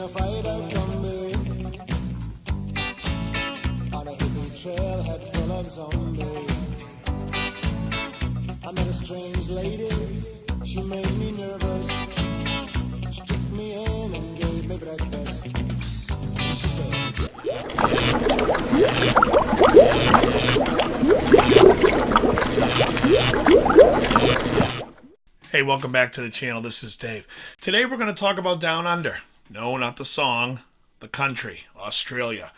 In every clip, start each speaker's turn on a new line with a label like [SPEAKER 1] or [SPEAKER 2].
[SPEAKER 1] a fight out Gumby on a hippie trailhead full of zombies. I met a strange lady, she made me nervous. She took me in and gave me breakfast. She said,
[SPEAKER 2] hey, welcome back to the channel. This is Dave. Today we're going to talk about Down Under. No, not the song, the country, Australia.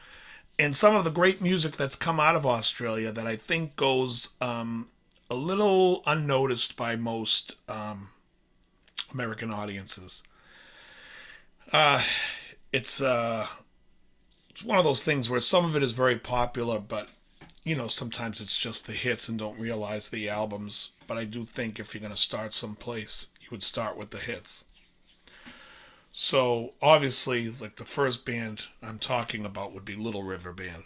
[SPEAKER 2] And some of the great music that's come out of Australia that I think goes a little unnoticed by most American audiences. It's one of those things where some of it is very popular, but you know, sometimes it's just the hits and don't realize the albums. But I do think if you're going to start someplace, you would start with the hits. So obviously, like the first band I'm talking about would be Little River Band.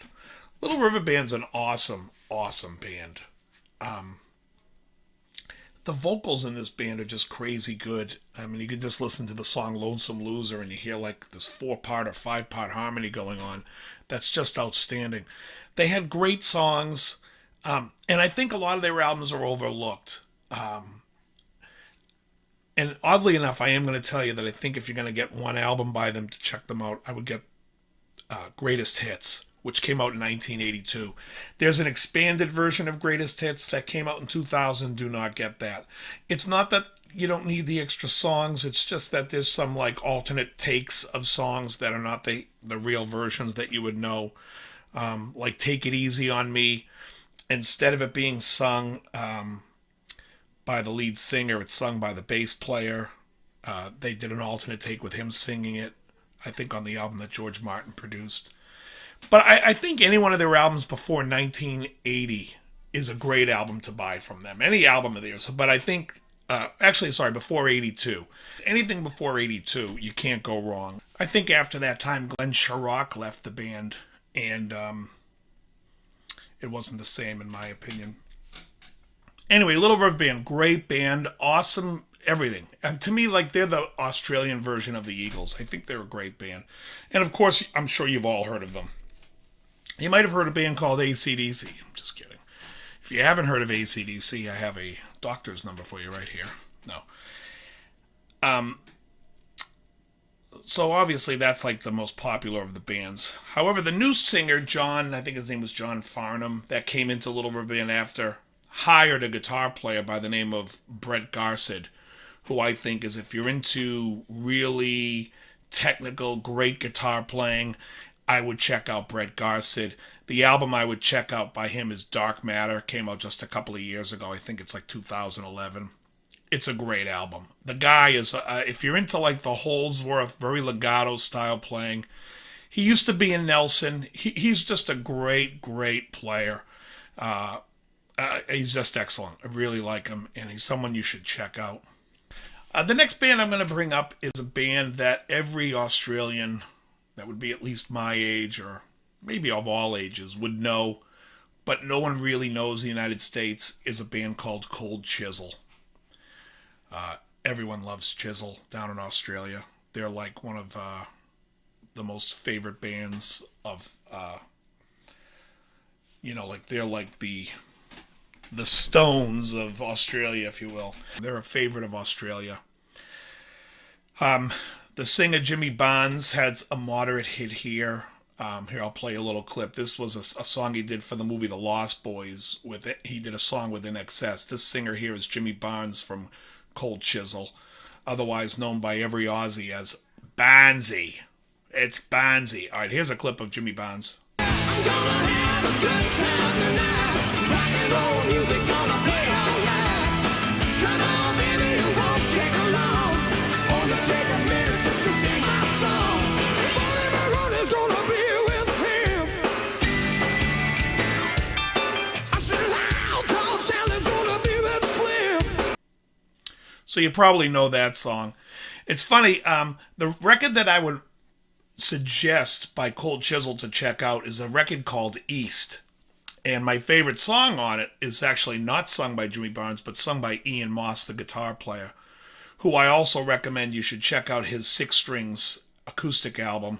[SPEAKER 2] Little River Band's an awesome, awesome band. The vocals in this band are just crazy good. I mean, you could just listen to the song Lonesome Loser and you hear like this 4-part or 5-part harmony going on. That's just outstanding. They had great songs, and I think a lot of their albums are overlooked. And oddly enough, I am going to tell you that I think if you're going to get one album by them to check them out, I would get Greatest Hits, which came out in 1982. There's an expanded version of Greatest Hits that came out in 2000. Do not get that. It's not that you don't need the extra songs. It's just that there's some like alternate takes of songs that are not the real versions that you would know. Like Take It Easy on Me. Instead of it being sung by the lead singer, it's sung by the bass player. They did an alternate take with him singing it, I think on the album that George Martin produced. But I think any one of their albums before 1980 is a great album to buy from them. Any album of theirs. But I think, before 82. Anything before 82, you can't go wrong. I think after that time, Glenn Sharrock left the band. And it wasn't the same in my opinion. Anyway, Little River Band, great band, awesome everything. And to me, like, they're the Australian version of the Eagles. I think they're a great band. And of course, I'm sure you've all heard of them. You might have heard of a band called AC/DC. I'm just kidding. If you haven't heard of AC/DC, I have a doctor's number for you right here. No. So obviously that's like the most popular of the bands. However, the new singer, John, I think his name was John Farnham, that came into Little River Band after, hired a guitar player by the name of Brett Garsed, who I think is, if you're into really technical, great guitar playing, I would check out Brett Garsed. The album I would check out by him is Dark Matter. Came out just a couple of years ago. I think it's like 2011. It's a great album. The guy is, if you're into like the Holdsworth, very legato style playing, he used to be in Nelson. He's just a great, great player. He's just excellent. I really like him, and he's someone you should check out. The next band I'm going to bring up is a band that every Australian that would be at least my age, or maybe of all ages, would know, but no one really knows in the United States, is a band called Cold Chisel. Everyone loves Chisel down in Australia. They're like one of the most favorite bands of, they're like the Stones of Australia, if you will. They're a favorite of Australia. The singer Jimmy Barnes had a moderate hit here. Here, I'll play a little clip. This was a song he did for the movie The Lost Boys. He did a song with INXS. This singer here is Jimmy Barnes from Cold Chisel, otherwise known by every Aussie as Barnesy. It's Barnesy. All right, here's a clip of Jimmy Barnes.
[SPEAKER 3] I'm gonna have a good time tonight. Rock and roll music gonna play all night. Come on, baby, it won't take long. Only take a minute just to sing my song. Whatever run is gonna be with him. I said, loud, call Sally's gonna be with Slim.
[SPEAKER 2] So you probably know that song. It's funny, the record that I would suggest by Cold Chisel to check out is a record called East. And my favorite song on it is actually not sung by Jimmy Barnes, but sung by Ian Moss, the guitar player, who I also recommend you should check out his Six Strings acoustic album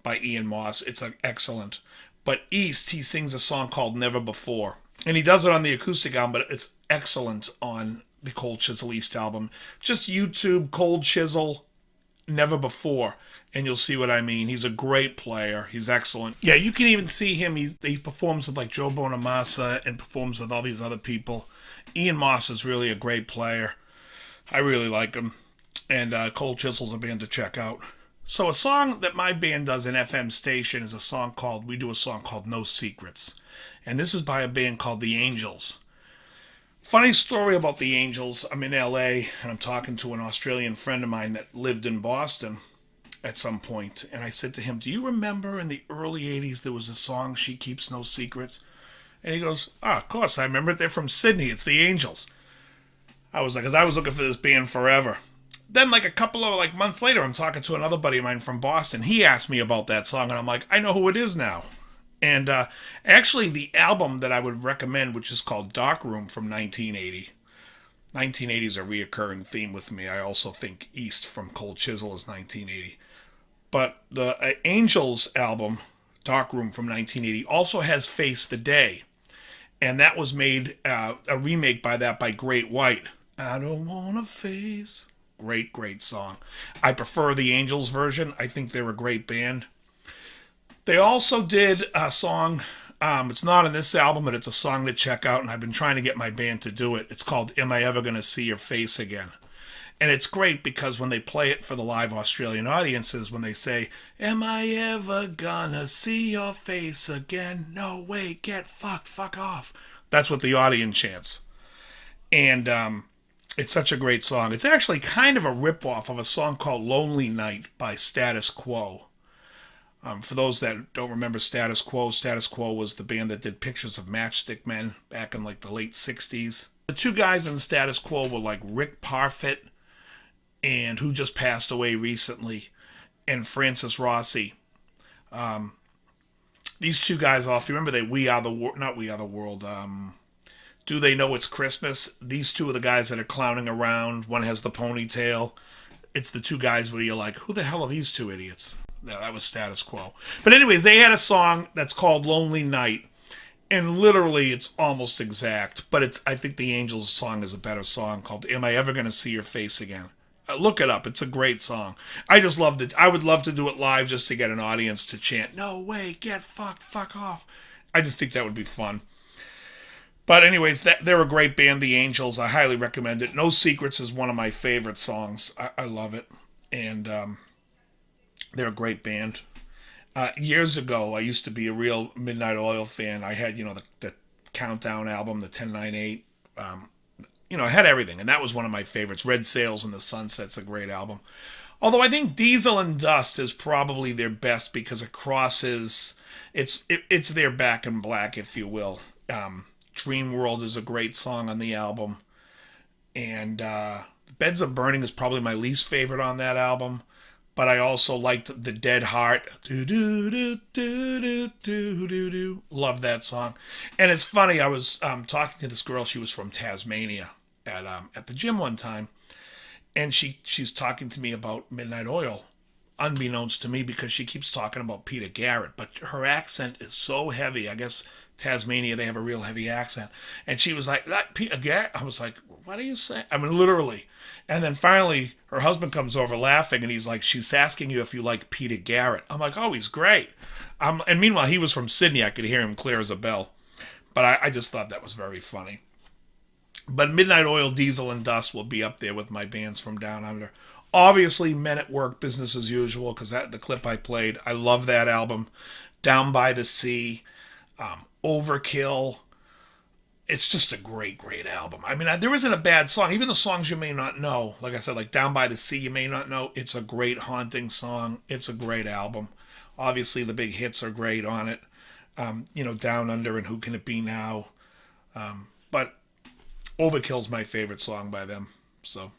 [SPEAKER 2] by Ian Moss. It's excellent. But East, he sings a song called Never Before. And he does it on the acoustic album, but it's excellent on the Cold Chisel East album. Just YouTube Cold Chisel Never Before, and you'll see what I mean. He's a great player. He's excellent. Yeah, you can even see him. He performs with like Joe Bonamassa and performs with all these other people. Ian Moss is really a great player. I really like him. And Cold Chisel's a band to check out. So a song that my band does in FM station is we do a song called No Secrets. And this is by a band called The Angels. Funny story about The Angels. I'm in LA and I'm talking to an Australian friend of mine that lived in Boston at some point. And I said to him, do you remember in the early 80s there was a song, She Keeps No Secrets? And he goes, of course, I remember it. They're from Sydney. It's The Angels. I was like, because I was looking for this band forever. Then like a couple of months later, I'm talking to another buddy of mine from Boston. He asked me about that song, and I'm like, I know who it is now. And actually, the album that I would recommend, which is called Dark Room from 1980. 1980 is a reoccurring theme with me. I also think East from Cold Chisel is 1980. But the Angels album, Dark Room from 1980, also has Face the Day. And that was made, a remake by Great White. I don't wanna face... Great song. I prefer the Angels version. I think they're a great band. They also did a song, it's not on this album, but it's a song to check out, and I've been trying to get my band to do it. It's called Am I Ever Gonna See Your Face Again? And it's great because when they play it for the live Australian audiences, when they say, Am I ever gonna see your face again? No way, get fucked, fuck off. That's what the audience chants. And, it's such a great song. It's actually kind of a ripoff of a song called Lonely Night by Status Quo. For those that don't remember Status Quo was the band that did Pictures of Matchstick Men back in like the late 60s. The two guys in Status Quo were like Rick Parfitt, and who just passed away recently, and Francis Rossi. These two guys off, you remember not We Are the World, Do They Know It's Christmas? These two are the guys that are clowning around. One has the ponytail. It's the two guys where you're like, who the hell are these two idiots? No, that was Status Quo. But anyways, they had a song that's called Lonely Night. And literally, it's almost exact. But I think the Angels song is a better song called Am I Ever Gonna See Your Face Again? Look it up. It's a great song. I just loved it. I would love to do it live just to get an audience to chant, no way, get fucked, fuck off. I just think that would be fun. But anyways, they're a great band, The Angels. I highly recommend it. No Secrets is one of my favorite songs. I love it. And they're a great band. Years ago, I used to be a real Midnight Oil fan. I had, the Countdown album, the 10-9-8. I had everything. And that was one of my favorites. Red Sails and the Sunset's a great album. Although I think Diesel and Dust is probably their best because it crosses... It's their Back in Black, if you will. Dream World is a great song on the album. And Beds of Burning is probably my least favorite on that album. But I also liked The Dead Heart. Do-do-do-do-do-do-do-do. Love that song. And it's funny, I was talking to this girl. She was from Tasmania at the gym one time. And she's talking to me about Midnight Oil, unbeknownst to me, because she keeps talking about Peter Garrett. But her accent is so heavy. I guess Tasmania, they have a real heavy accent. And she was like, that Peter Garrett? I was like, what are you saying? I mean, literally. And then finally, her husband comes over laughing, and he's like, she's asking you if you like Peter Garrett. I'm like, oh, he's great. And meanwhile, he was from Sydney. I could hear him clear as a bell. But I just thought that was very funny. But Midnight Oil, Diesel, and Dust will be up there with my bands from down under. Obviously, Men at Work, Business as Usual, because the clip I played, I love that album. Down by the Sea, Overkill. It's just a great album. I mean, there isn't a bad song. Even the songs you may not know, like I said, like Down by the Sea, you may not know. It's a great haunting song. It's a great album. Obviously, the big hits are great on it. Down Under and Who Can It Be Now. But Overkill's my favorite song by them. So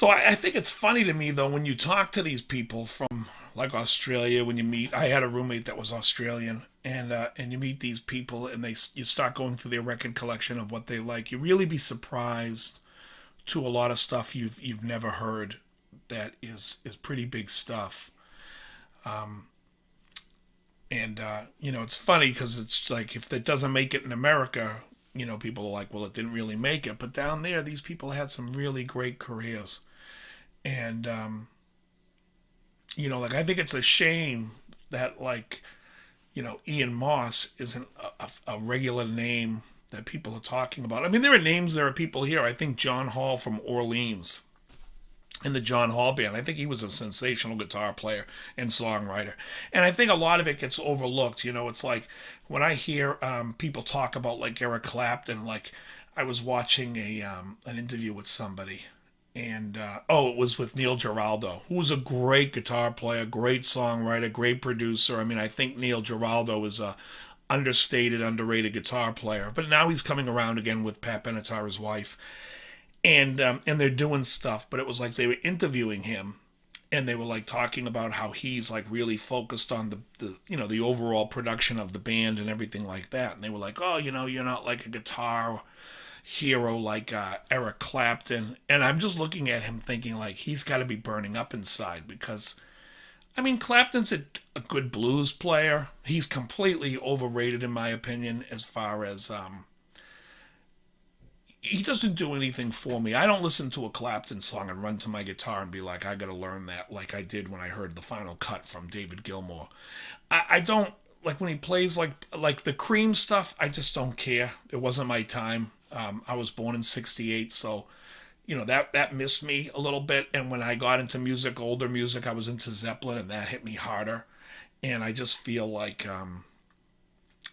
[SPEAKER 2] I think it's funny to me, though, when you talk to these people from, like, Australia, when you meet... I had a roommate that was Australian, and you meet these people, and you start going through their record collection of what they like. You really be surprised to a lot of stuff you've never heard that is pretty big stuff. And, it's funny because it's like if it doesn't make it in America, people are like, well, it didn't really make it. But down there, these people had some really great careers. And, like, I think it's a shame that, like, Ian Moss isn't a regular name that people are talking about. I mean, there are people here. I think John Hall from Orleans in the John Hall Band. I think he was a sensational guitar player and songwriter. And I think a lot of it gets overlooked. It's like when I hear people talk about like Eric Clapton, like I was watching an interview with somebody. And, it was with Neil Giraldo, who was a great guitar player, great songwriter, great producer. I mean, I think Neil Giraldo is a understated, underrated guitar player. But now he's coming around again with Pat Benatar, his wife. And they're doing stuff, but it was like they were interviewing him, and they were like talking about how he's like really focused on the overall production of the band and everything like that. And they were like, oh, you're not like a guitar hero like Eric Clapton. And I'm just looking at him thinking like he's got to be burning up inside because, I mean, Clapton's a good blues player. He's completely overrated in my opinion as far as he doesn't do anything for me. I don't listen to a Clapton song and run to my guitar and be like, I gotta learn that like I did when I heard the final cut from David Gilmour. I don't, like when he plays like the Cream stuff, I just don't care. It wasn't my time. I was born in 68, so that missed me a little bit. And when I got into music, older music, I was into Zeppelin, and that hit me harder. And I just feel like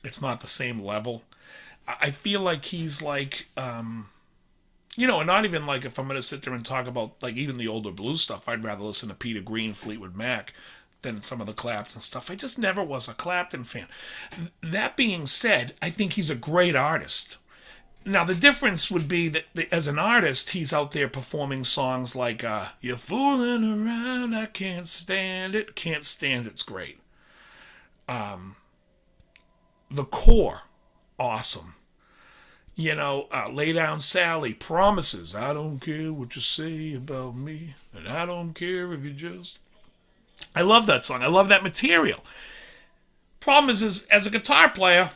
[SPEAKER 2] it's not the same level. I feel like he's like, and not even like if I'm going to sit there and talk about like even the older blues stuff, I'd rather listen to Peter Green, Fleetwood Mac than some of the Clapton stuff. I just never was a Clapton fan. That being said, I think he's a great artist. Now, the difference would be that as an artist, he's out there performing songs like, You're Fooling Around, I Can't Stand It. Can't Stand It's great. The Core, awesome. Lay Down Sally, Promises. I don't care what you say about me, and I don't care if you just... I love that song. I love that material. Problem is, as a guitar player,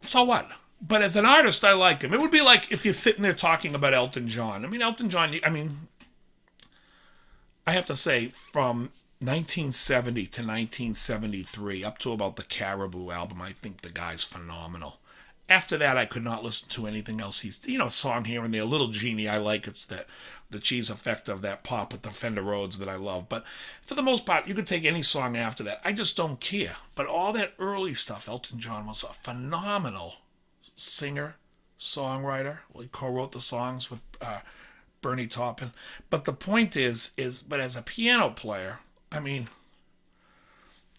[SPEAKER 2] so what? But as an artist, I like him. It would be like if you're sitting there talking about Elton John. I mean, Elton John, I have to say, from 1970 to 1973, up to about the Caribou album, I think the guy's phenomenal. After that, I could not listen to anything else. He's, a song here and there. Little Genie, I like. It's the cheese effect of that pop with the Fender Rhodes that I love. But for the most part, you could take any song after that. I just don't care. But all that early stuff, Elton John was a phenomenal singer, songwriter. Well, he co-wrote the songs with Bernie Taupin. But the point is, but as a piano player, I mean,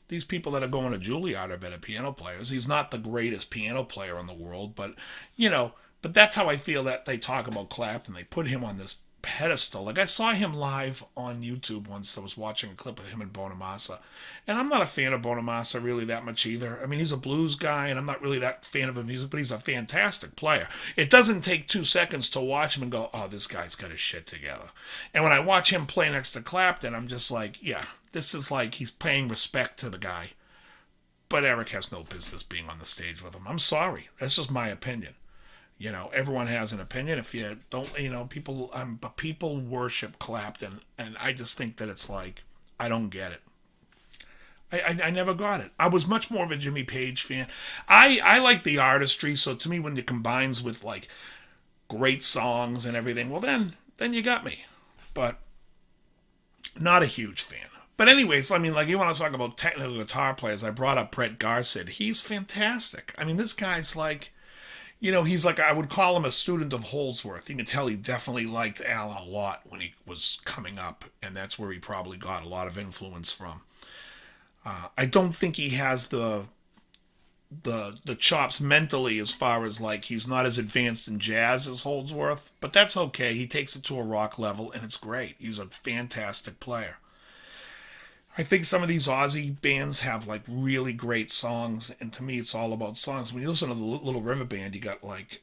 [SPEAKER 2] these people that are going to Juilliard are better piano players. He's not the greatest piano player in the world, but, but that's how I feel that they talk about Clapton. They put him on this pedestal. Like I saw him live on YouTube once. I was watching a clip of him and Bonamassa. And I'm not a fan of Bonamassa really that much either. I mean, he's a blues guy, and I'm not really that fan of his music, but he's a fantastic player. It doesn't take 2 seconds to watch him and go, oh, this guy's got his shit together. And when I watch him play next to Clapton, I'm just like, yeah, this is like he's paying respect to the guy. But Eric has no business being on the stage with him. I'm sorry. That's just my opinion. Everyone has an opinion. If you don't, but people worship Clapton, and I just think that it's like, I don't get it. I never got it. I was much more of a Jimmy Page fan. I like the artistry, so to me, when it combines with like great songs and everything, well then you got me. But not a huge fan. But anyways, I mean, like you want to talk about technical guitar players, I brought up Brett Garsed. He's fantastic. I mean, this guy's like, he's like, I would call him a student of Holdsworth. You can tell he definitely liked Alan a lot when he was coming up, and that's where he probably got a lot of influence from. I don't think he has the chops mentally as far as like he's not as advanced in jazz as Holdsworth, but that's okay. He takes it to a rock level, and it's great. He's a fantastic player. I think some of these Aussie bands have like really great songs, and to me, it's all about songs. When you listen to the Little River Band, you got like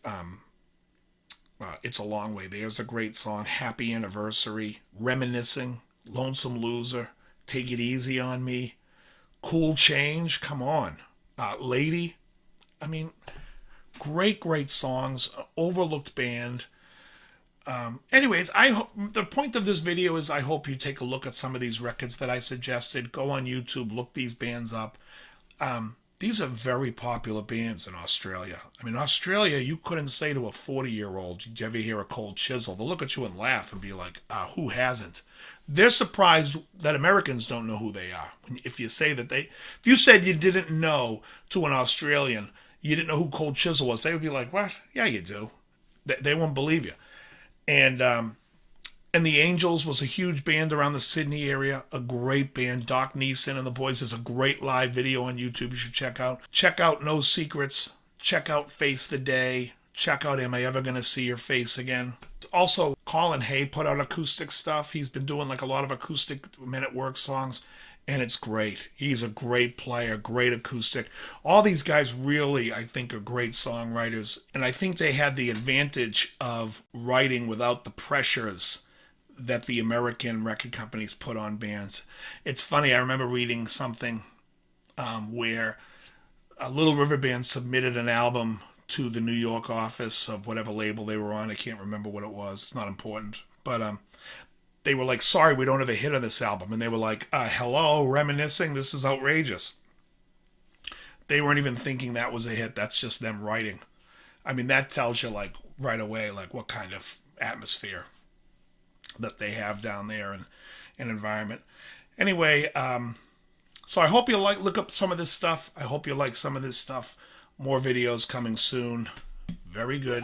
[SPEAKER 2] It's a Long Way. There's a great song. Happy Anniversary, Reminiscing, Lonesome Loser, Take It Easy on Me, Cool Change, come on, Lady. I mean, great songs, overlooked band. Anyways, the point of this video is I hope you take a look at some of these records that I suggested. Go on YouTube, look these bands up. These are very popular bands in Australia. I mean, Australia, you couldn't say to a 40-year-old, did you ever hear a Cold Chisel? They'll look at you and laugh and be like, who hasn't? They're surprised that Americans don't know who they are. If you say that if you said you didn't know to an Australian, you didn't know who Cold Chisel was, they would be like, what? Yeah, you do. They won't believe you. And the Angels was a huge band around the Sydney area, a great band. Doc Neeson and the Boys is a great live video on YouTube you should check out. Check out No Secrets. Check out Face the Day. Check out Am I Ever Gonna See Your Face Again? Also, Colin Hay put out acoustic stuff. He's been doing like a lot of acoustic Men at Work songs, and it's great. He's a great player, great acoustic. All these guys really, I think, are great songwriters, and I think they had the advantage of writing without the pressures that the American record companies put on bands. It's funny, I remember reading something where a Little River Band submitted an album to the New York office of whatever label they were on. I can't remember what it was. It's not important. But they were like, sorry, we don't have a hit on this album. And they were like, hello, Reminiscing? This is outrageous. They weren't even thinking that was a hit. That's just them writing. I mean, that tells you like right away like what kind of atmosphere that they have down there and environment. Anyway, so I hope you look up some of this stuff. I hope you like some of this stuff. More videos coming soon. Very good.